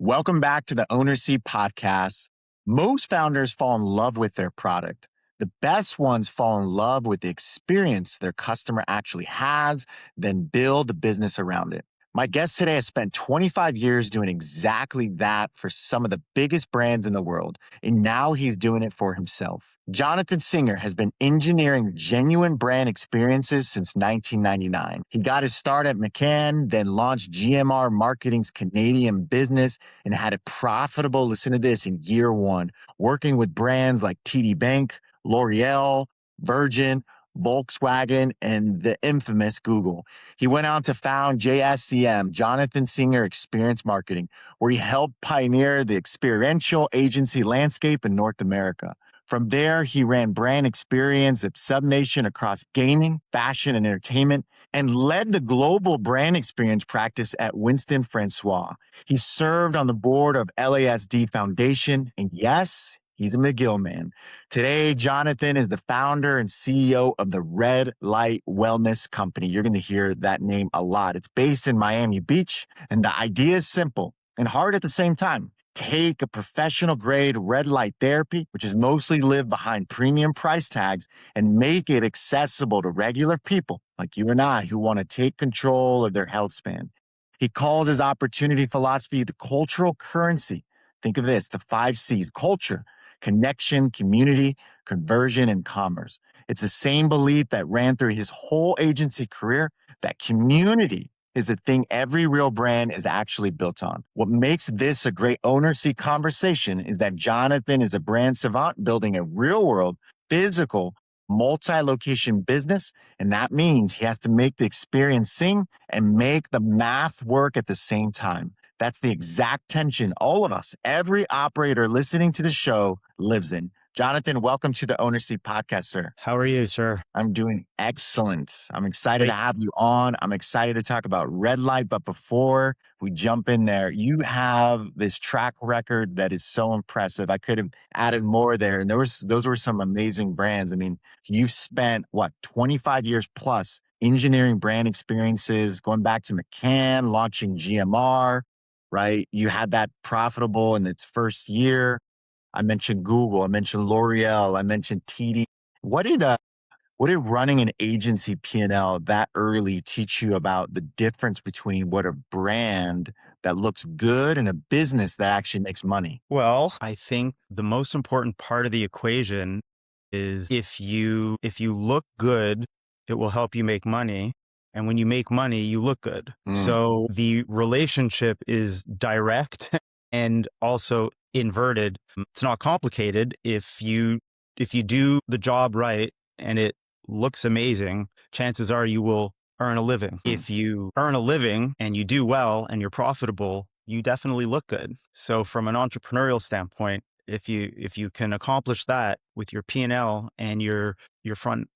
Welcome back to the Owner Seat Podcast. Most founders fall in love with their product. The best ones fall in love with the experience their customer actually has, then build a business around it. My guest today has spent 25 years doing exactly that for some of the biggest brands in the world, and now he's doing it for himself. Jonathan Singer has been engineering genuine brand experiences since 1999. He got his start at McCann, then launched GMR Marketing's Canadian business and had it profitable, listen to this, in year one, working with brands like TD Bank, L'Oreal, Virgin, Volkswagen, and the infamous Google. He went on to found JSCM, Jonathan Singer Experience Marketing, where he helped pioneer the experiential agency landscape in North America. From there, he ran brand experience at SubNation across gaming, fashion, and entertainment, and led the global brand experience practice at Winston Francois. He served on the board of LASD Foundation, and yes, he's a McGill man. Today, Jonathan is the founder and CEO of the Red Light Wellness Company. You're going to hear that name a lot. It's based in Miami Beach, and the idea is simple and hard at the same time. Take a professional grade red light therapy, which is mostly live behind premium price tags, and make it accessible to regular people like you and I who want to take control of their health span. He calls his opportunity philosophy the cultural currency. Think of this, the 5 C's: culture, connection, community, conversion, and commerce. It's the same belief that ran through his whole agency career, that community is the thing every real brand is actually built on. What makes this a great owner seat conversation is that Jonathan is a brand savant building a real world, physical, multi-location business. And that means he has to make the experience sing and make the math work at the same time. That's the exact tension all of us, every operator listening to the show, lives in. Jonathan, welcome to the Owner Seat Podcast, sir. How are you, sir? I'm doing excellent. I'm excited Great. to have you on. I'm excited to talk about Red Light. But before we jump in there, you have this track record that is so impressive. I could have added more there. And those were some amazing brands. I mean, you've spent 25 years plus engineering brand experiences, going back to McCann, launching GMR, right? You had that profitable in its first year. I mentioned Google, I mentioned L'Oreal, I mentioned TD. What did running an agency P&L that early teach you about the difference between what a brand that looks good and a business that actually makes money? Well, I think the most important part of the equation is if you look good, it will help you make money. And when you make money, you look good. So the relationship is direct and also inverted. It's not complicated. If you do the job right and it looks amazing, chances are you will earn a living. If you earn a living and you do well and you're profitable, you definitely look good. So from an entrepreneurial standpoint, if you can accomplish that with your P&L and your front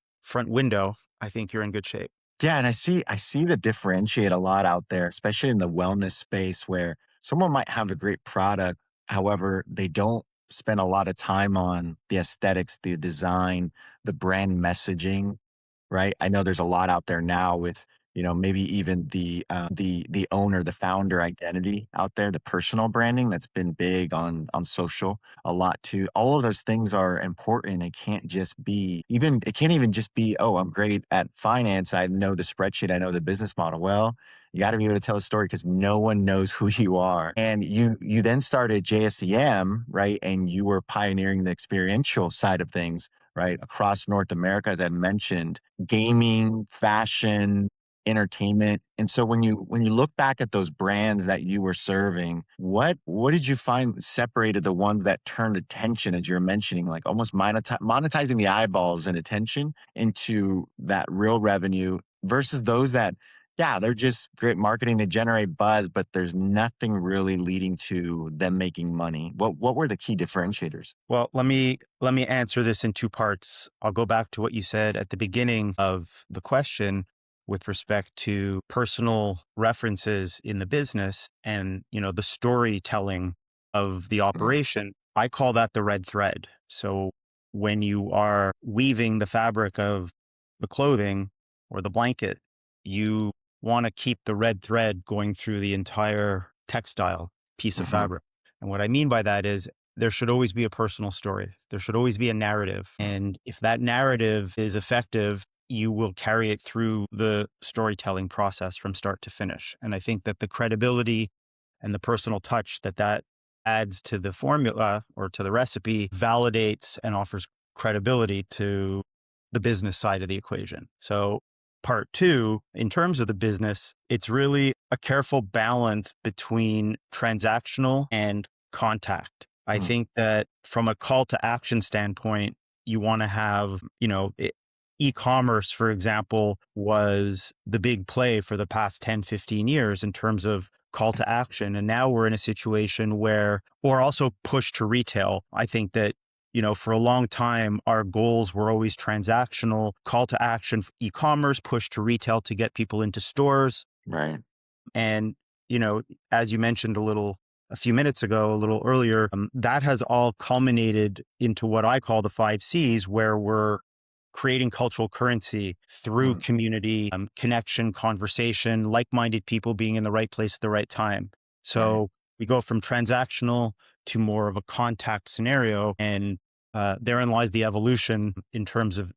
window, I think you're in good shape. Yeah, and I see the differentiate a lot out there, especially in the wellness space, where someone might have a great product, however, they don't spend a lot of time on the aesthetics, the design, the brand messaging, right? I know there's a lot out there now with, maybe even the owner, the founder identity out there, the personal branding that's been big on social a lot too. All of those things are important. It can't even just be, oh, I'm great at finance. I know the spreadsheet. I know the business model. Well, you got to be able to tell a story because no one knows who you are. And you then started JSCM, right? And you were pioneering the experiential side of things, right? Across North America, as I mentioned, gaming, fashion, entertainment. And so when you look back at those brands that you were serving, what did you find separated the ones that turned attention, as you're mentioning, like almost monetizing the eyeballs and attention into that real revenue versus those that, yeah, they're just great marketing, they generate buzz, but there's nothing really leading to them making money. What were the key differentiators? Well, let me answer this in 2 parts. I'll go back to what you said at the beginning of the question with respect to personal references in the business and, the storytelling of the operation. I call that the red thread. So when you are weaving the fabric of the clothing or the blanket, you want to keep the red thread going through the entire textile. piece of Hmm. fabric. And what I mean by that is there should always be a personal story. There should always be a narrative. And if that narrative is effective, you will carry it through the storytelling process from start to finish. And I think that the credibility and the personal touch that adds to the formula or to the recipe validates and offers credibility to the business side of the equation. So part two, in terms of the business, it's really a careful balance between transactional and contact. I Mm. think that from a call to action standpoint, you want to have, e-commerce, for example, was the big play for the past 10, 15 years in terms of call to action. And now we're in a situation where, or also push to retail. I think that, for a long time, our goals were always transactional, call to action, e-commerce, push to retail to get people into stores. Right. And, as you mentioned a few minutes ago, a little earlier, that has all culminated into what I call the 5 Cs, where we're creating cultural currency through Mm. community, connection, conversation, like-minded people being in the right place at the right time. Right. So we go from transactional to more of a contact scenario, and therein lies the evolution in terms of,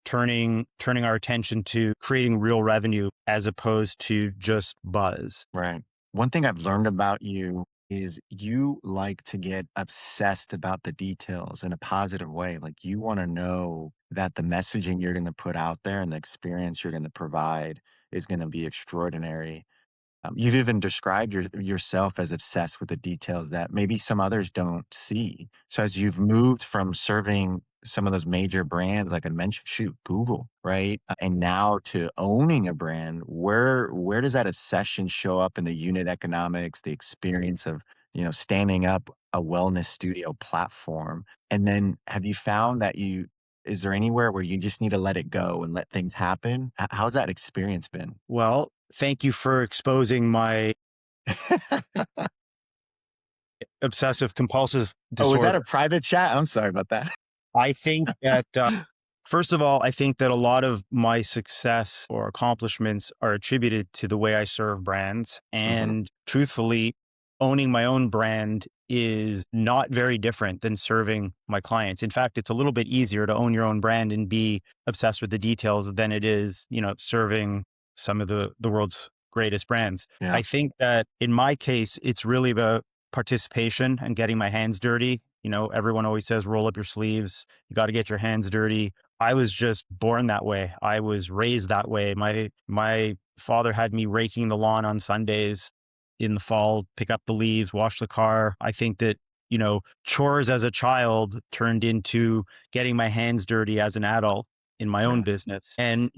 turning our attention to creating real revenue as opposed to just buzz. Right. One thing I've learned about you is you like to get obsessed about the details in a positive way. Like you want to know that the messaging you're going to put out there and the experience you're going to provide is going to be extraordinary. You've even described yourself as obsessed with the details that maybe some others don't see. So as you've moved from serving some of those major brands, like I mentioned, shoot, Google, right? And now to owning a brand, where does that obsession show up in the unit economics, the experience of, standing up a wellness studio platform? And then have you found that is there anywhere where you just need to let it go and let things happen? How's that experience been? Well, thank you for exposing my obsessive compulsive Oh, was that a disorder. private chat? I'm sorry about that. I think that, first of all, I think that a lot of my success or accomplishments are attributed to the way I serve brands. Mhm. And truthfully, owning my own brand is not very different than serving my clients. In fact, it's a little bit easier to own your own brand and be obsessed with the details than it is, serving some of the world's greatest brands. Yeah. I think that in my case, it's really about participation and getting my hands dirty. Everyone always says, roll up your sleeves. You got to get your hands dirty. I was just born that way. I was raised that way. My father had me raking the lawn on Sundays in the fall, pick up the leaves, wash the car. I think that, chores as a child turned into getting my hands dirty as an adult in my own Yeah. business. And,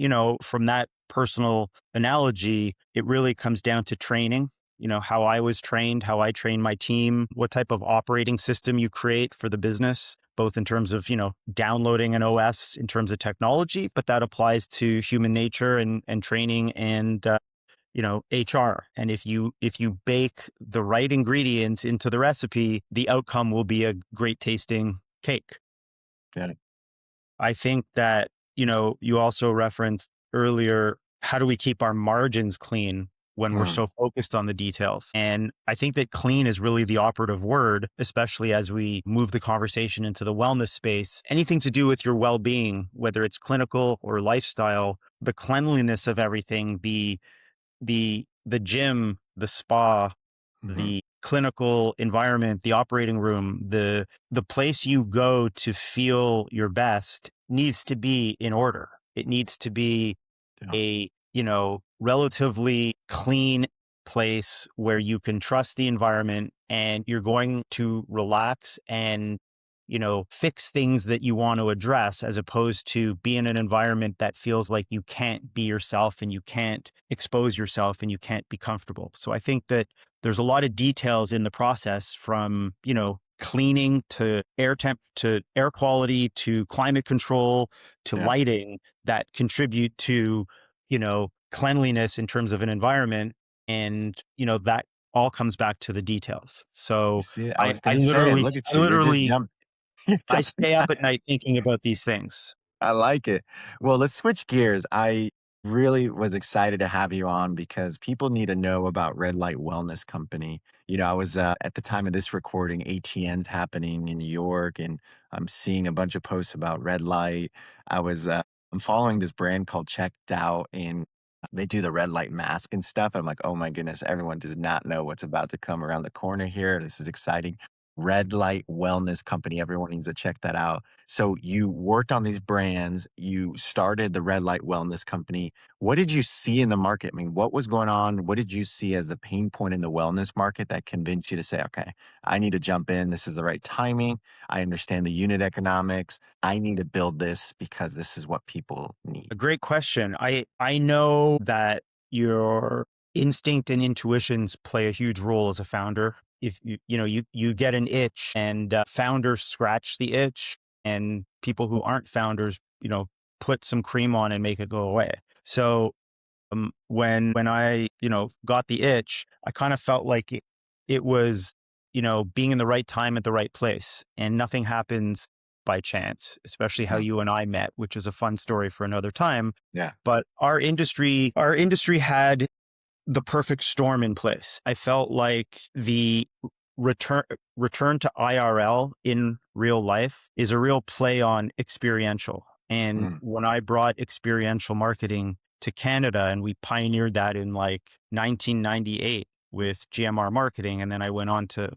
from that personal analogy, it really comes down to training. How I was trained, how I train my team, what type of operating system you create for the business, both in terms of, downloading an OS in terms of technology, but that applies to human nature and training and, HR. And if you bake the right ingredients into the recipe, the outcome will be a great tasting cake. Yeah. I think that, you also referenced earlier, how do we keep our margins clean when we're Mm. so focused on the details? And I think that clean is really the operative word, especially as we move the conversation into the wellness space. Anything to do with your well-being, whether it's clinical or lifestyle, the cleanliness of everything, the gym, the spa, Mhm. the clinical environment, the operating room, the place you go to feel your best needs to be in order. It needs to be Yeah. a, relatively clean place where you can trust the environment and you're going to relax and, fix things that you want to address, as opposed to be in an environment that feels like you can't be yourself and you can't expose yourself and you can't be comfortable. So I think that there's a lot of details in the process, from, cleaning to air quality to climate control to Yeah. lighting, that contribute to, cleanliness in terms of an environment. And, that all comes back to the details. You So see it? I I, was I gonna say, literally, look at I you. You're just literally, you're I jumping. stay up at night thinking about these things. I like it. Well, let's switch gears. Really was excited to have you on because people need to know about Red Light Wellness Company. I was at the time of this recording, ATN's happening in New York, and I'm seeing a bunch of posts about red light. I'm following this brand called Checked Out, and they do the red light mask and stuff. I'm like, oh my goodness, everyone does not know what's about to come around the corner here. This is exciting. Red Light Wellness Company. Everyone needs to check that out. So you worked on these brands, you started the Red Light Wellness Company. What did you see in the market? I mean, what was going on? What did you see as the pain point in the wellness market that convinced you to say, okay, I need to jump in. This is the right timing. I understand the unit economics. I need to build this because this is what people need. A great question. I know that your instinct and intuitions play a huge role as a founder. If you get an itch, and founders scratch the itch, and people who aren't founders, put some cream on and make it go away. So when I got the itch, I kind of felt like it was being in the right time at the right place, and nothing happens by chance, especially how Mm, you and I met, which is a fun story for another time. yeah. But our industry had the perfect storm in place. I felt like the return return to IRL in real life is a real play on experiential. And Mm, when I brought experiential marketing to Canada, and we pioneered that in like 1998 with GMR marketing, and then I went on to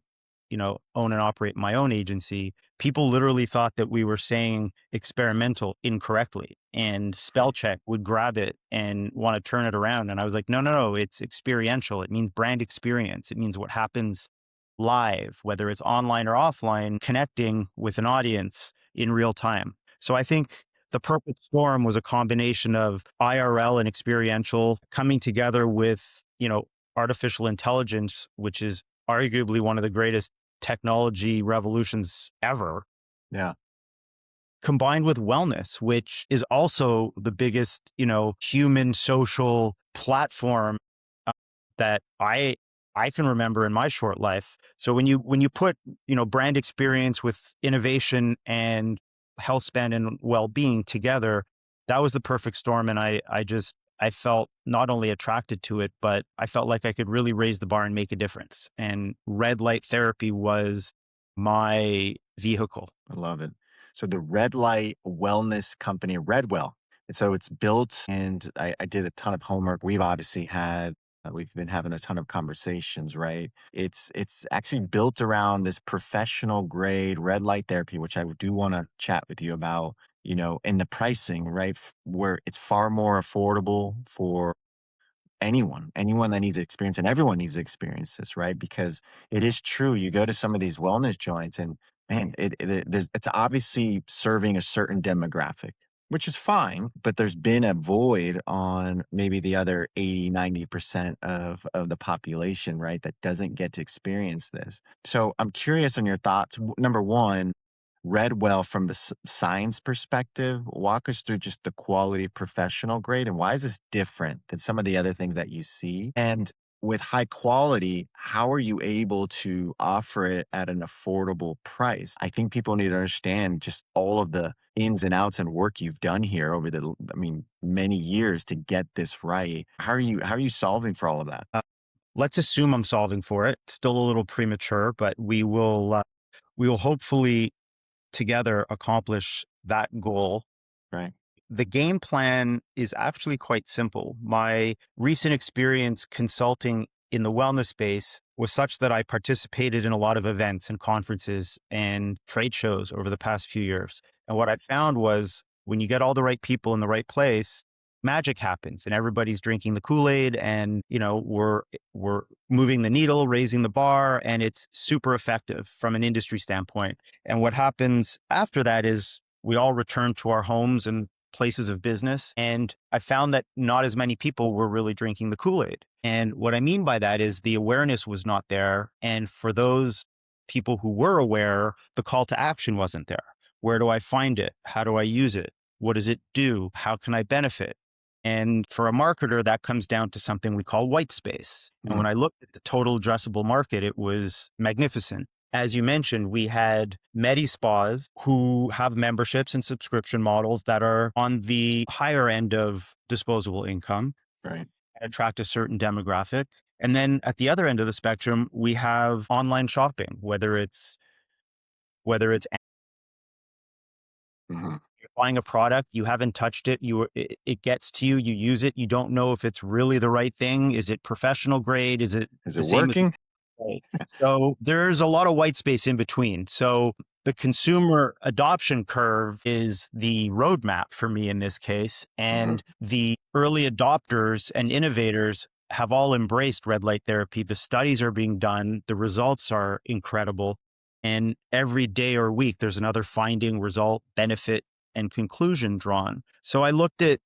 own and operate my own agency, people literally thought that we were saying experimental incorrectly, and spell check would grab it and want to turn it around. And I was like, no, no, no, it's experiential. It means brand experience. It means what happens live, whether it's online or offline, connecting with an audience in real time. So I think the perfect storm was a combination of IRL and experiential coming together with, artificial intelligence, which is arguably one of the greatest technology revolutions ever, yeah. combined with wellness, which is also the biggest, human social platform uh, that I can remember in my short life. So when you put, brand experience with innovation and health span and well-being together, that was the perfect storm. And I felt not only attracted to it, but I felt like I could really raise the bar and make a difference. And red light therapy was my vehicle. I love it. So the Red Light Wellness Company, Redwell. And so it's built, and I did a ton of homework. We've been having a ton of conversations, right? It's actually built around this professional grade red light therapy, which I do want to chat with you about, and the pricing, right? Where it's far more affordable for anyone that needs to experience, and everyone needs to experience this, right? Because it is true. You go to some of these wellness joints, and man, it's obviously serving a certain demographic, which is fine, but there's been a void on maybe the other 80, 90% of the population, right? That doesn't get to experience this. So I'm curious on your thoughts. Number one, Redwell, from the science perspective, walk us through just the quality professional grade, and why is this different than some of the other things that you see? And with high quality, how are you able to offer it at an affordable price? I think people need to understand just all of the ins and outs and work you've done here over many years to get this right. How are you solving for all of that? Uh, let's assume I'm solving for it. Still a little premature, but we will hopefully together accomplish that goal. Right. The game plan is actually quite simple. My recent experience consulting in the wellness space was such that I participated in a lot of events and conferences and trade shows over the past few years. And what I found was when you get all the right people in the right place, magic happens and everybody's drinking the Kool-Aid, and we're moving the needle, raising the bar, and it's super effective from an industry standpoint. And what happens after that is we all return to our homes and places of business. And I found that not as many people were really drinking the Kool-Aid. And what I mean by that is the awareness was not there. And for those people who were aware, the call to action wasn't there. Where do I find it? How do I use it? What does it do? How can I benefit? And for a marketer, that comes down to something we call white space. And Mm, when I looked at the total addressable market, it was magnificent. as you mentioned, we had Medi spas who have memberships and subscription models that are on the higher end of disposable income, Right. attract a certain demographic. And then at the other end of the spectrum, we have online shopping, whether it's Hmm. you're buying a product, you haven't touched it, it gets to you, you use it, you don't know if it's really the right thing. Is it professional grade? Is it Is the it same as working? right. So there's a lot of white space in between. So the consumer adoption curve is the roadmap for me in this case. Hmm. And the early adopters and innovators have all embraced red light therapy. The studies are being done. The results are incredible. And every day or week, there's another finding, result, benefit, and conclusion drawn. So I looked at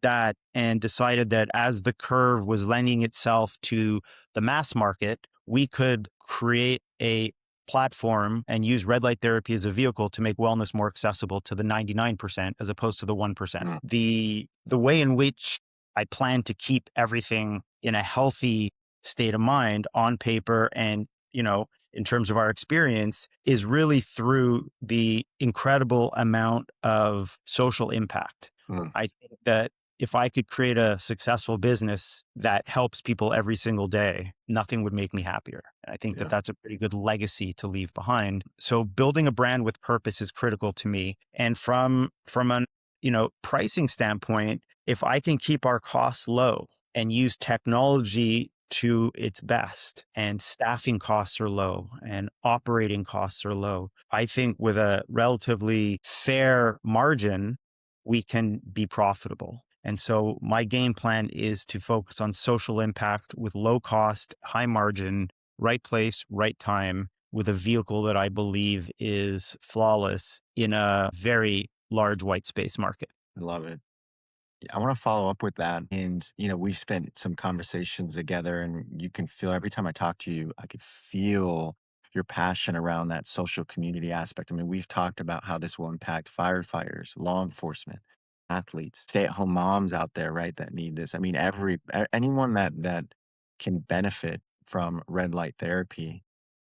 that and decided that as the curve was lending itself to the mass market, we could create a platform and use red light therapy as a vehicle to make wellness more accessible to the 99% as opposed to the 1%. Mm. The way in which I plan to keep everything in a healthy state of mind on paper and, in terms of our experience is really through the incredible amount of social impact. Mm. I think that if I could create a successful business that helps people every single day, nothing would make me happier. And I think that Yeah. that's a pretty good legacy to leave behind. So building a brand with purpose is critical to me. And from an, pricing standpoint, if I can keep our costs low and use technology to its best and staffing costs are low and operating costs are low, I think with a relatively fair margin, we can be profitable. And so my game plan is to focus on social impact with low cost, high margin, right place, right time, with a vehicle that I believe is flawless in a very large white space market. I love it. I want to follow up with that. And, we've spent some conversations together, and you can feel every time I talk to you, I could feel your passion around that social community aspect. I mean, we've talked about how this will impact firefighters, law enforcement, athletes, stay-at-home moms out there, right, that need this. I mean, anyone that can benefit from red light therapy,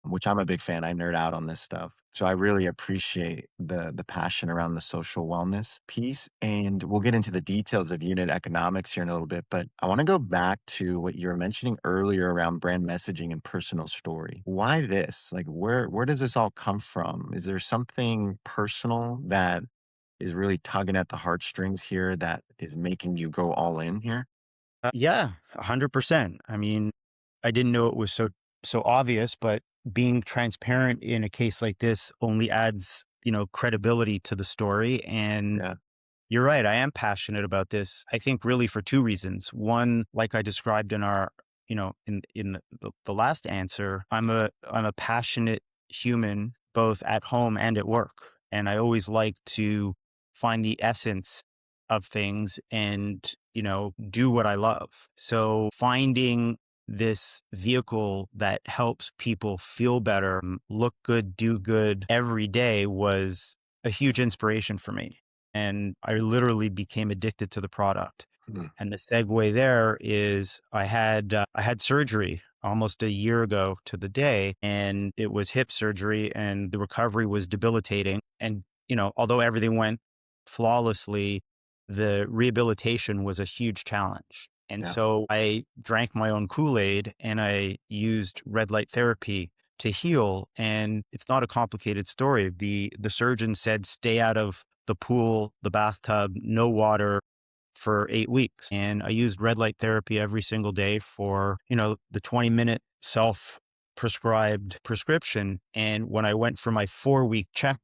which I'm a big fan. I nerd out on this stuff. So I really appreciate the passion around the social wellness piece. And we'll get into the details of unit economics here in a little bit. But I want to go back to what you were mentioning earlier around brand messaging and personal story. Why this? Like where does this all come from? Is there something personal that is really tugging at the heartstrings here that is making you go all in here? Yeah, 100%. I mean, I didn't know it was so obvious, but being transparent in a case like this only adds, credibility to the story. And Yeah. you're right, I am passionate about this. I think really for two reasons. One, like I described in our, in the last answer, I'm a passionate human both at home and at work. And I always like to find the essence of things and, do what I love. So finding this vehicle that helps people feel better, look good, do good every day was a huge inspiration for me. And I literally became addicted to the product. Mm. And the segue there is I had surgery almost a year ago to the day, and it was hip surgery, and the recovery was debilitating. And although everything went flawlessly, the rehabilitation was a huge challenge. And Yeah. so I drank my own Kool-Aid and I used red light therapy to heal. And it's not a complicated story. The surgeon said, stay out of the pool, the bathtub, no water for 8 weeks. And I used red light therapy every single day for, the 20-minute self prescribed prescription. And when I went for my 4-week check,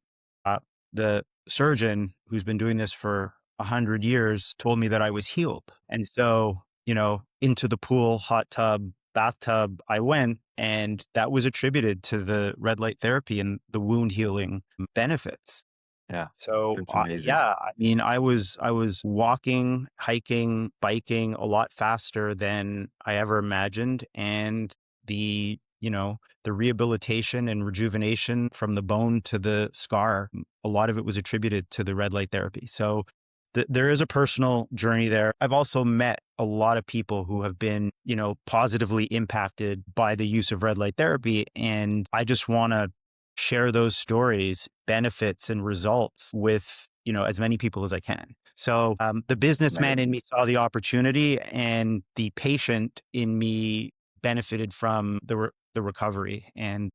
the surgeon who's been doing this for 100 years told me that I was healed. And so, into the pool, hot tub, bathtub, I went, and that was attributed to the red light therapy and the wound healing benefits. Yeah. So, It's amazing. yeah, I mean, I was walking, hiking, biking a lot faster than I ever imagined, and the rehabilitation and rejuvenation from the bone to the scar, a lot of it was attributed to the red light therapy. So, there is a personal journey there. I've also met a lot of people who have been, positively impacted by the use of red light therapy. And I just want to share those stories, benefits and results with, as many people as I can. So the businessman in Amazing. me saw the opportunity, and the patient in me benefited from the recovery. And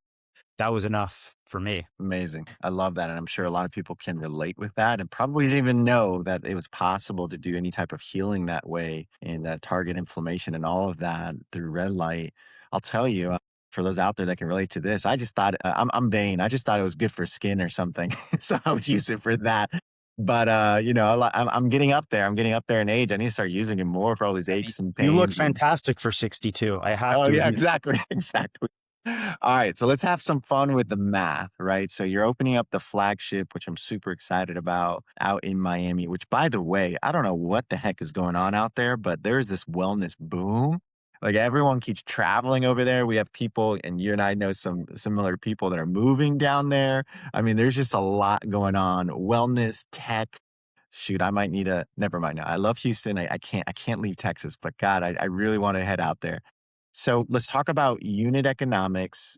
that was enough for me. Amazing. I love that. And I'm sure a lot of people can relate with that and probably didn't even know that it was possible to do any type of healing that way and target inflammation and all of that through red light. I'll tell you, for those out there that can relate to this, I just thought, I'm vain. I just thought it was good for skin or something. So I would use it for that. But, I'm getting up there. I'm getting up there in age. I need to start using it more for all these aches and You look pains. And fantastic for 62. I have oh, to yeah, admit. exactly. Exactly. All right, so let's have some fun with the math, right? So you're opening up the flagship, which I'm super excited about, out in Miami, which by the way, I don't know what the heck is going on out there, but there's this wellness boom. Like everyone keeps traveling over there. We have people, and you and I know some similar people that are moving down there. I mean, there's just a lot going on. Wellness, tech. Shoot, I might need a never mind. I love Houston. I can't leave Texas, but God, I really want to head out there. So let's talk about unit economics.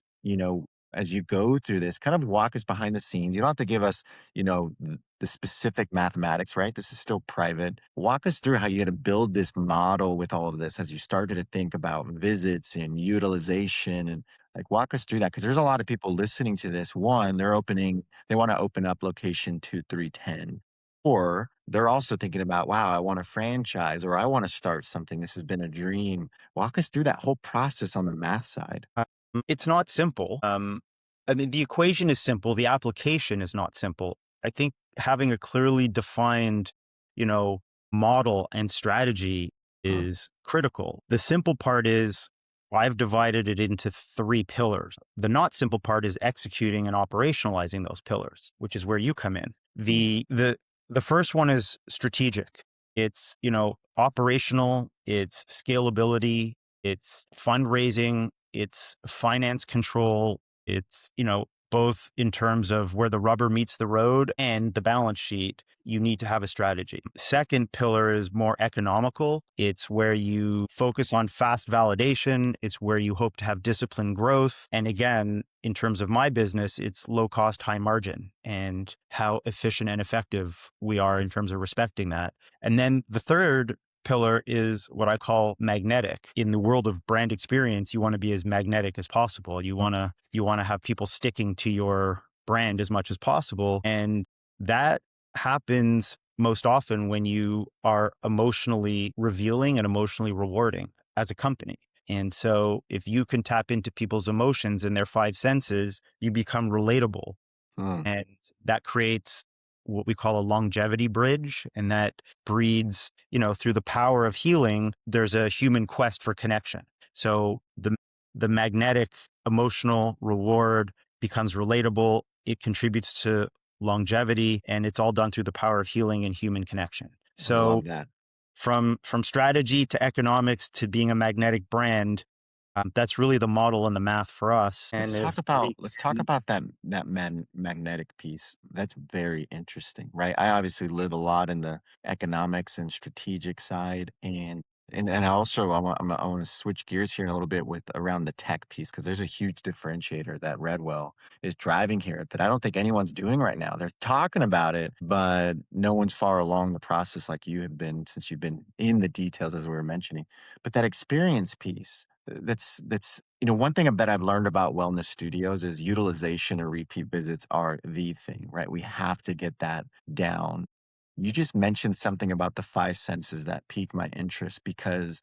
As you go through this, kind of walk us behind the scenes. You don't have to give us, the specific mathematics, right? This is still private. Walk us through how you're going to build this model with all of this as you started to think about visits and utilization and like walk us through that. Cause there's a lot of people listening to this. One, they want to open up location 2, 3, 10. Or they're also thinking about, wow, I want a franchise or I want to start something. This has been a dream. Walk us through that whole process on the math side. It's not simple. I mean, the equation is simple. The application is not simple. I think having a clearly defined, you know, model and strategy Mm, is critical. The simple part is I've divided it into 3 pillars. The not simple part is executing and operationalizing those pillars, which is where you come in. mm, The first one is strategic. It's, operational, it's scalability, it's fundraising, it's finance control, it's, both in terms of where the rubber meets the road and the balance sheet, you need to have a strategy. Second pillar is more economical. It's where you focus on fast validation. It's where you hope to have disciplined growth. And again, in terms of my business, it's low cost, high margin and how efficient and effective we are in terms of respecting that. And then the third pillar is what I call magnetic. In the world of brand experience, you want to be as magnetic as possible. You want to have people sticking to your brand as much as possible. And that happens most often when you are emotionally revealing and emotionally rewarding as a company. And so if you can tap into people's emotions and their 5 senses, you become relatable, mm. and that creates what we call a longevity bridge. And that breeds, through the power of healing, there's a human quest for connection. So the magnetic emotional reward becomes relatable. It contributes to longevity, and it's all done through the power of healing and human connection. I So love that. from strategy to economics to being a magnetic brand, that's really the model and the math for us. And if Let's talk about that magnetic piece. That's very interesting, right? I obviously live a lot in the economics and strategic side, and also I want to switch gears here in a little bit with around the tech piece because there's a huge differentiator that Redwell is driving here that I don't think anyone's doing right now. They're talking about it, but no one's far along the process like you have been since you've been in the details as we were mentioning. But that experience piece, that's one thing that I've learned about wellness studios is utilization or repeat visits are the thing, right? We have to get that down. You just mentioned something about the 5 senses that piqued my interest because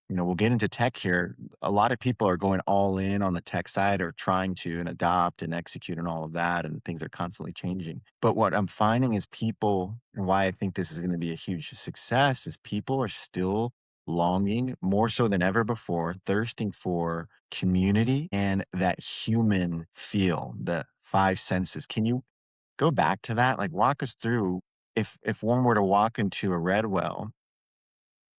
we'll get into tech here. A lot of people are going all in on the tech side or trying to and adopt and execute and all of that, and things are constantly changing. But what I'm finding is people, and why I think this is going to be a huge success, is people are still longing more so than ever before, thirsting for community and that human feel, the 5 senses. Can you go back to that? Like walk us through if one were to walk into a Redwell,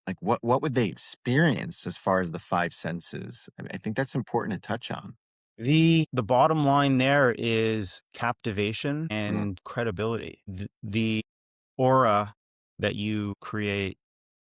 like, what would they experience as far as the 5 senses? I think that's important to touch on. the bottom line there is captivation Mm, and credibility. The aura that you create,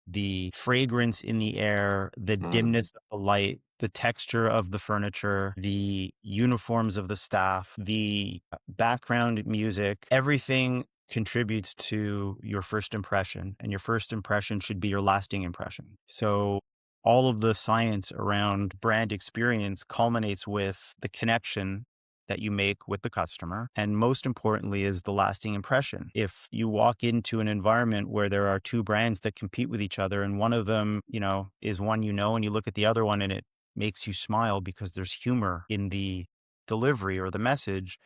the fragrance in the air, the dimness of the light, the texture of the furniture, the uniforms of the staff, the background music, everything contributes to your first impression, and your first impression should be your lasting impression. So all of the science around brand experience culminates with the connection that you make with the customer. And most importantly is the lasting impression. If you walk into an environment where there are two brands that compete with each other and one of them, is one, and you look at the other one and it makes you smile because there's humor in the delivery or the message,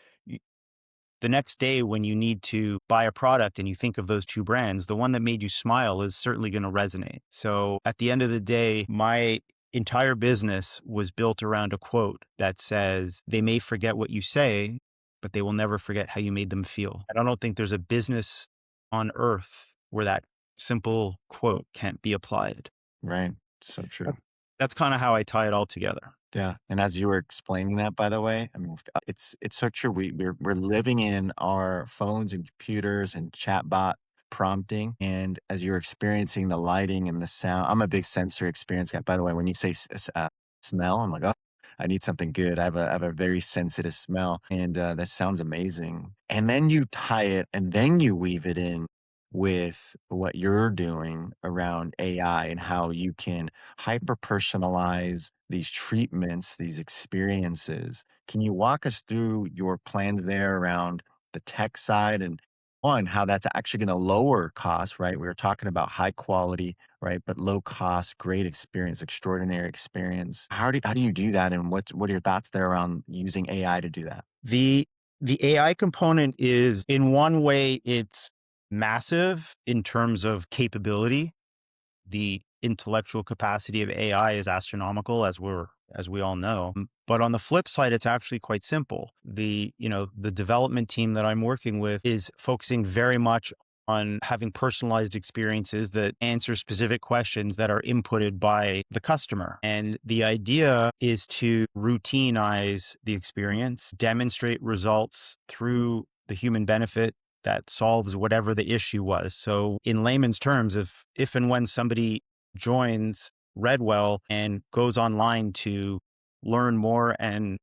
the next day when you need to buy a product and you think of those two brands, the one that made you smile is certainly going to resonate. So at the end of the day, my entire business was built around a quote that says, they may forget what you say, but they will never forget how you made them feel. And I don't think there's a business on earth where that simple quote can't be applied. Right. So true. That's kind of how I tie it all together. Yeah. And as you were explaining that, by the way, I mean, it's so true. We're living in our phones and computers and chatbot prompting. And as you're experiencing the lighting and the sound, I'm a big sensory experience guy. By the way, when you say smell, I'm like, oh, I need something good. I have a very sensitive smell, and that sounds amazing. And then you tie it, and then you weave it in with what you're doing around AI and how you can hyper personalize these treatments, these experiences. Can you walk us through your plans there around the tech side and one, how that's actually going to lower costs, right? We were talking about high quality, right? But low cost, great experience, extraordinary experience. How do you do that? And what are your thoughts there around using AI to do that? The AI component is, in one way, it's massive in terms of capability. The intellectual capacity of AI is astronomical, as we all know. But on the flip side, it's actually quite simple. The development team that I'm working with is focusing very much on having personalized experiences that answer specific questions that are inputted by the customer. And the idea is to routinize the experience, demonstrate results through the human benefit that solves whatever the issue was. So in layman's terms, if and when somebody joins Redwell and goes online to learn more and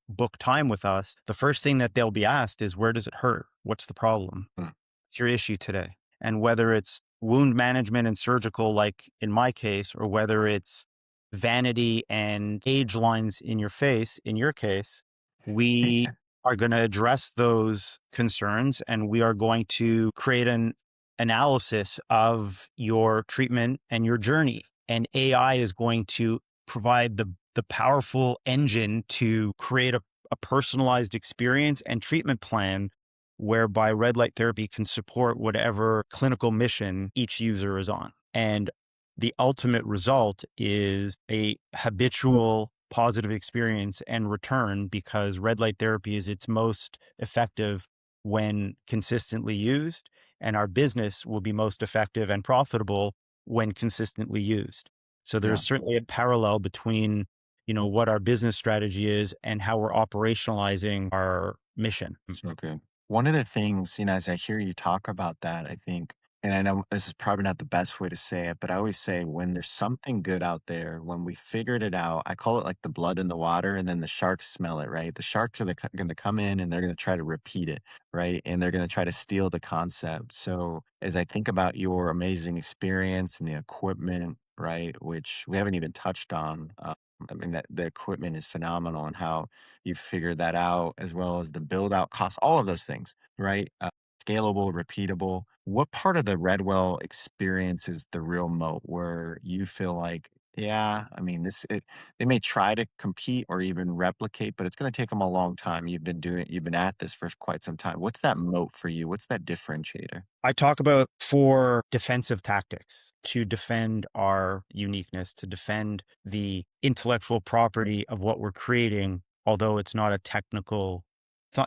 book time with us, the first thing that they'll be asked is, where does it hurt? What's the problem? What's your issue today? And whether it's wound management and surgical, like in my case, or whether it's vanity and age lines in your face, in your case, we are going to address those concerns, and we are going to create an analysis of your treatment and your journey. And AI is going to provide the powerful engine to create a personalized experience and treatment plan whereby red light therapy can support whatever clinical mission each user is on. And the ultimate result is a habitual positive experience and return, because red light therapy is its most effective when consistently used, and our business will be most effective and profitable when consistently used. So there's certainly a parallel between, what our business strategy is and how we're operationalizing our mission. So good. One of the things, as I hear you talk about that, I think, and I know this is probably not the best way to say it, but I always say when there's something good out there, when we figured it out, I call it like the blood in the water, and then the sharks smell it, right? The sharks are going to come in and they're going to try to repeat it, right? And they're going to try to steal the concept. So as I think about your amazing experience and the equipment, right, which we haven't even touched on, I mean, that the equipment is phenomenal and how you figured that out, as well as the build out costs, all of those things, right? Scalable, repeatable. What part of the Redwell experience is the real moat where you feel like, yeah, I mean, they may try to compete or even replicate, but it's going to take them a long time. You've been at this for quite some time. What's that moat for you? What's that differentiator? I talk about 4 defensive tactics to defend our uniqueness, to defend the intellectual property of what we're creating, although it's not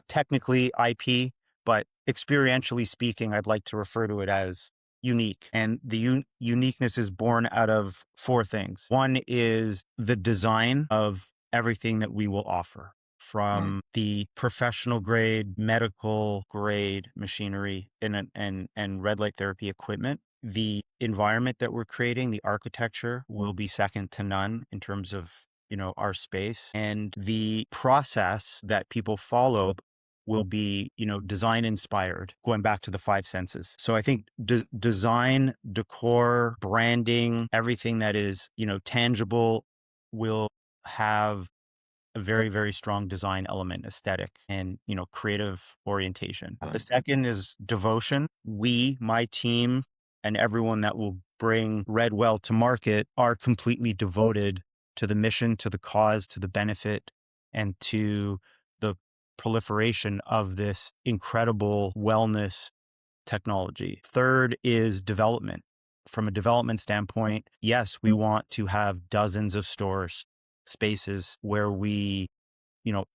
technically IP, but experientially speaking, I'd like to refer to it as unique. And the uniqueness is born out of 4 things. One is the design of everything that we will offer, from the professional grade, medical grade machinery and red light therapy equipment, the environment that we're creating, the architecture will be second to none in terms of, our space, and the process that people follow will be, design inspired, going back to the five senses. So I think design, decor, branding, everything that is, tangible will have a very, very strong design element, aesthetic, and, creative orientation. The second is devotion. My team, and everyone that will bring Redwell to market are completely devoted to the mission, to the cause, to the benefit, and to the proliferation of this incredible wellness technology. Third is development. From a development standpoint, yes, we want to have dozens of stores, spaces where we,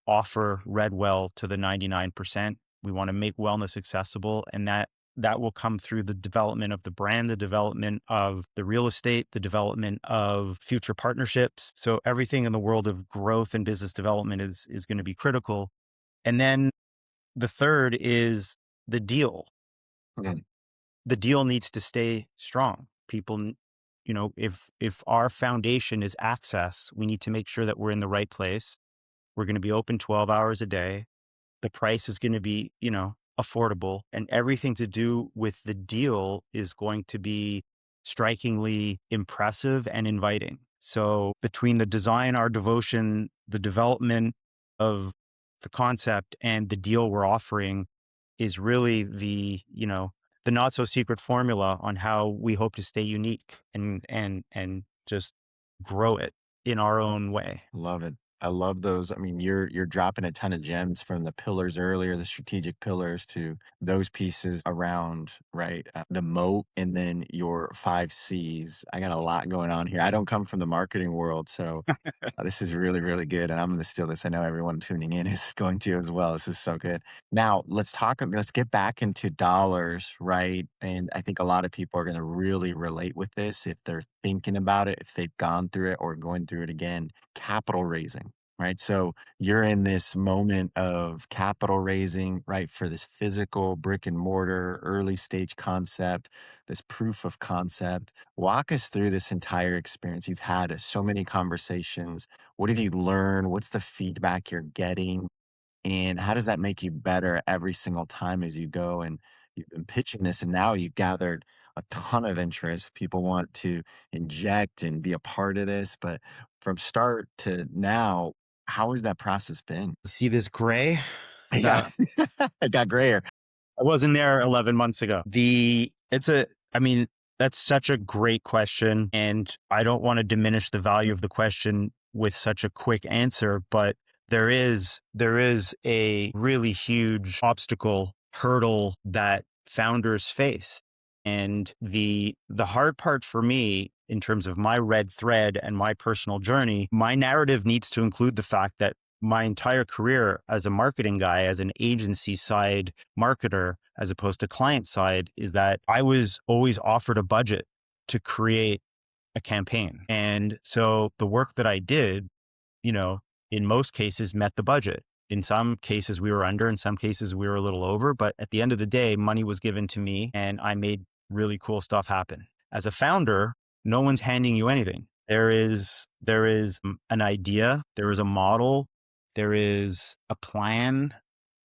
offer Redwell to the 99%. We want to make wellness accessible, and that will come through the development of the brand, the development of the real estate, the development of future partnerships. So everything in the world of growth and business development is going to be critical. And then the third is the deal. Mhm. The deal needs to stay strong. People, if our foundation is access, we need to make sure that we're in the right place. We're going to be open 12 hours a day. The price is going to be, affordable, and everything to do with the deal is going to be strikingly impressive and inviting. So between the design, our devotion, the development of the concept, and the deal we're offering is really the not so secret formula on how we hope to stay unique and just grow it in our own way. Love it. I love those. I mean, you're dropping a ton of gems from the pillars earlier, the strategic pillars to those pieces around, right? The moat and then your five C's. I got a lot going on here. I don't come from the marketing world, so this is really, really good. And I'm going to steal this. I know everyone tuning in is going to as well. This is so good. Now, let's get back into dollars, right? And I think a lot of people are going to really relate with this if they're thinking about it, if they've gone through it or going through it again. Capital raising, right? So you're in this moment of capital raising, right? For this physical brick and mortar early stage concept, this proof of concept. Walk us through this entire experience. You've had so many conversations. What have you learned? What's the feedback you're getting? And how does that make you better every single time as you go? And you've been pitching this, and now you've gathered a ton of interest. People want to inject and be a part of this. But from start to now, how has that process been? See this gray? Yeah, it got grayer. I wasn't there 11 months ago. I mean, that's such a great question. And I don't want to diminish the value of the question with such a quick answer, but there is a really huge obstacle, hurdle that founders face. And the hard part for me in terms of my red thread and my personal journey, my narrative needs to include the fact that my entire career as a marketing guy, as an agency side marketer, as opposed to client side, is that I was always offered a budget to create a campaign. And so the work that I did, you know, in most cases met the budget. In some cases we were under, in some cases we were a little over, but at the end of the day, money was given to me and I made really cool stuff happen. As a founder, no one's handing you anything. There is an idea, there is a model, there is a plan,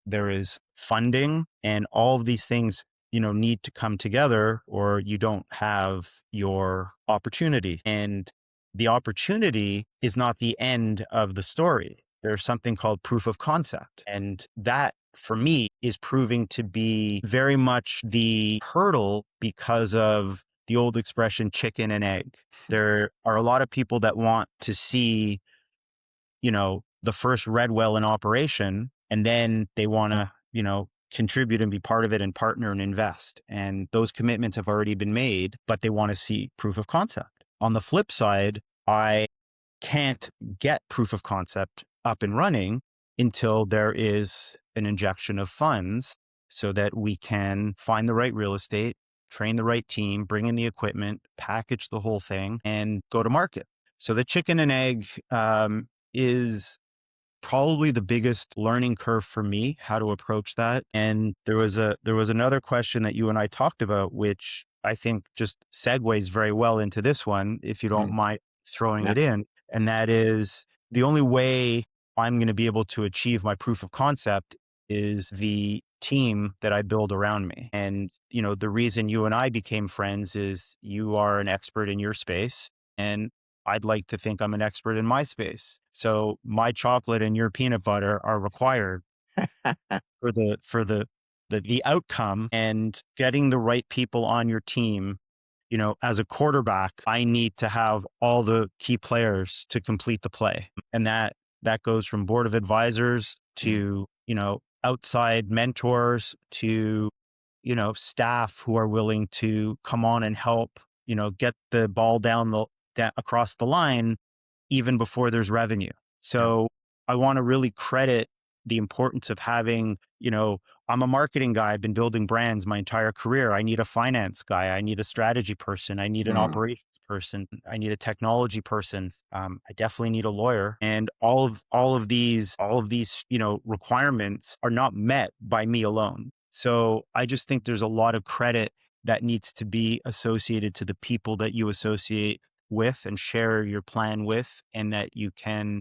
there is funding, and all of these things, need to come together or you don't have your opportunity. And the opportunity is not the end of the story. There's something called proof of concept. And that for me is proving to be very much the hurdle because of the old expression chicken and egg. There are a lot of people that want to see, the first Redwell in operation, and then they want to, contribute and be part of it and partner and invest. And those commitments have already been made, but they want to see proof of concept. On the flip side, I can't get proof of concept up and running until there is an injection of funds so that we can find the right real estate, train the right team, bring in the equipment, package the whole thing, and go to market. So the chicken and egg is probably the biggest learning curve for me, how to approach that. And there was another question that you and I talked about, which I think just segues very well into this one, if you don't mind throwing Yeah. it in. And that is the only way I'm going to be able to achieve my proof of concept is the team that I build around me. And, the reason you and I became friends is you are an expert in your space, and I'd like to think I'm an expert in my space. So my chocolate and your peanut butter are required for the outcome, and getting the right people on your team. As a quarterback, I need to have all the key players to complete the play. And that goes from board of advisors to, outside mentors to, staff who are willing to come on and help, get the ball across the line even before there's revenue. Yeah. So I want to really credit the importance of having, I'm a marketing guy. I've been building brands my entire career. I need a finance guy. I need a strategy person. I need an operations person. I need a technology person. I definitely need a lawyer. And all of these, requirements are not met by me alone. So I just think there's a lot of credit that needs to be associated to the people that you associate with and share your plan with, and that you can,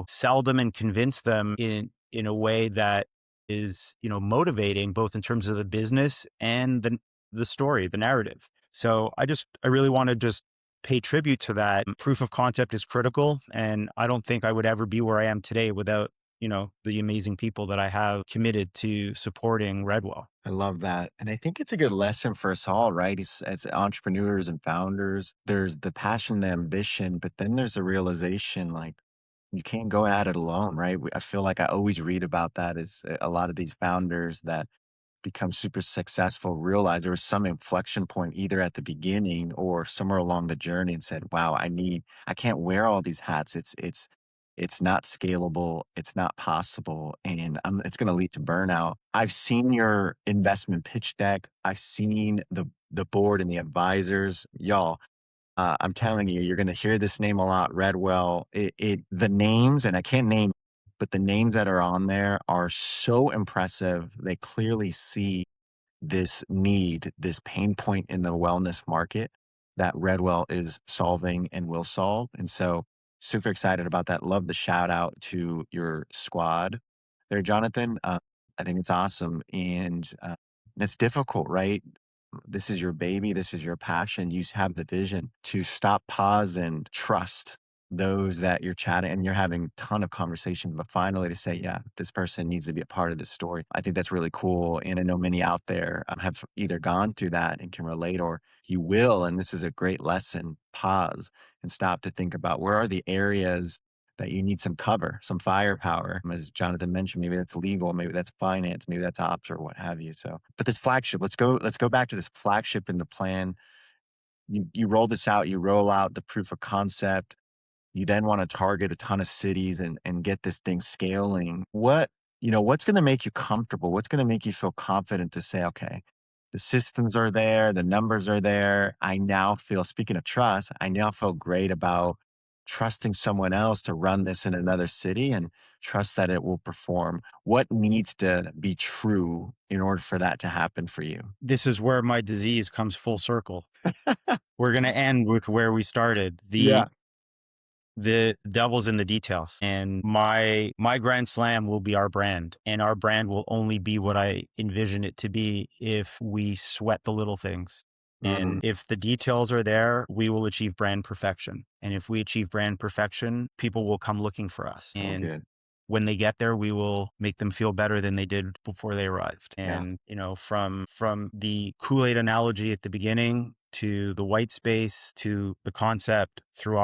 sell them and convince them in a way that is, motivating, both in terms of the business and the story, the narrative. So I really want to just pay tribute to that. Proof of concept is critical, and I don't think I would ever be where I am today without, the amazing people that I have committed to supporting Redwell. I love that. And I think it's a good lesson for us all, right? As entrepreneurs and founders, there's the passion, the ambition, but then there's a realization like you can't go at it alone, right? I feel like I always read about that is a lot of these founders that become super successful realize there was some inflection point either at the beginning or somewhere along the journey and said, wow, I can't wear all these hats. It's not scalable. It's not possible. And it's going to lead to burnout. I've seen your investment pitch deck. I've seen the board and the advisors. Y'all, I'm telling you, you're going to hear this name a lot, Redwell. The names, and I can't name, but the names that are on there are so impressive. They clearly see this need, this pain point in the wellness market that Redwell is solving and will solve. And so super excited about that. Love the shout out to your squad there, Jonathan. I think it's awesome. And it's difficult, right? This is your baby. This is your passion. You have the vision to stop, pause, and trust those that you're chatting and you're having a ton of conversation, but finally to say, yeah, this person needs to be a part of this story. I think that's really cool. And I know many out there have either gone through that and can relate, or you will. And this is a great lesson. Pause and stop to think about where are the areas that you need some cover, some firepower. As Jonathan mentioned, maybe that's legal, maybe that's finance, maybe that's ops or what have you. So, but this flagship, let's go back to this flagship in the plan. You roll this out, you roll out the proof of concept. You then want to target a ton of cities and get this thing scaling. What's going to make you comfortable? What's going to make you feel confident to say, okay, the systems are there, the numbers are there. I now feel, speaking of trust, I now feel great about trusting someone else to run this in another city and trust that it will perform. What needs to be true in order for that to happen for you? This is where my disease comes full circle. We're going to end with where we started. Yeah. The devil's in the details, and my grand slam will be our brand, and our brand will only be what I envision it to be if we sweat the little things. And if the details are there, we will achieve brand perfection. And if we achieve brand perfection, people will come looking for us. So And good. when they get there, we will make them feel better than they did before they arrived. Yeah. And, from the Kool-Aid analogy at the beginning to the white space to the concept through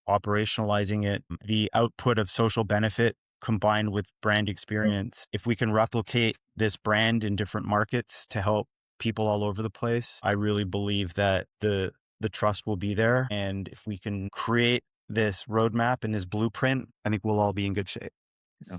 operationalizing it, the output of social benefit combined with brand experience. If we can replicate this brand in different markets to help people all over the place, I really believe that the trust will be there. And if we can create this roadmap and this blueprint, I think we'll all be in good shape. Yeah.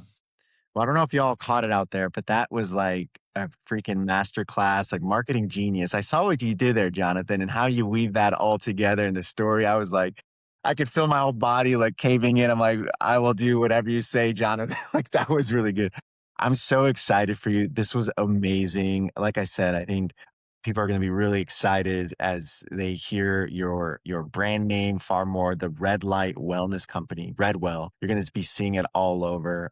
Well, I don't know if y'all caught it out there, but that was like a freaking masterclass, like marketing genius. I saw what you did there, Jonathan, and how you weave that all together in the story. I was like, I could feel my whole body like caving in. I'm like, I will do whatever you say, Jonathan. Like that was really good. I'm so excited for you. This was amazing. Like I said, I think People are going to be really excited as they hear your brand name far more. The Red Light Wellness Company, Redwell. You're going to be seeing it all over.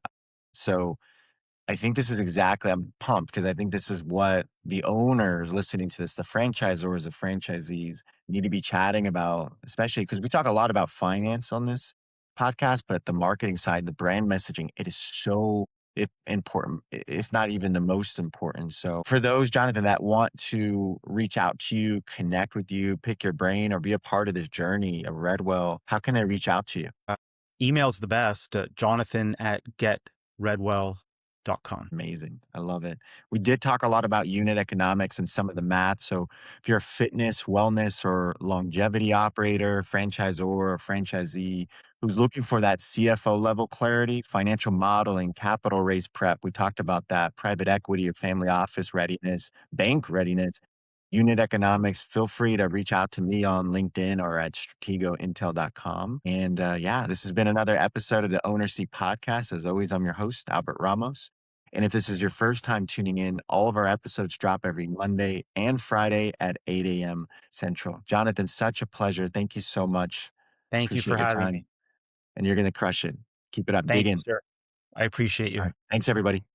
So I think this is exactly, I'm pumped because I think this is what the owners listening to this, the franchisors, the franchisees need to be chatting about, especially because we talk a lot about finance on this podcast, but the marketing side, the brand messaging, it is so important, if not even the most important. So for those, Jonathan, that want to reach out to you, connect with you, pick your brain, or be a part of this journey of Redwell, how can they reach out to you? Email's the best, jonathan@getredwell.com. Amazing. I love it. We did talk a lot about unit economics and some of the math. So if you're a fitness, wellness, or longevity operator, franchisor, or franchisee who's looking for that CFO level clarity, financial modeling, capital raise prep, we talked about that, private equity or family office readiness, bank readiness, unit economics, feel free to reach out to me on LinkedIn or at strategointel.com. And yeah, this has been another episode of the Owner Seat Podcast. As always, I'm your host, Albert Ramos. And if this is your first time tuning in, all of our episodes drop every Monday and Friday at 8 a.m. Central. Jonathan, such a pleasure. Thank you so much. Thank you Appreciate for your having time. me. And you're going to crush it. Keep it up. Dig Thank you, in. sir. I appreciate All you. right. Thanks, everybody.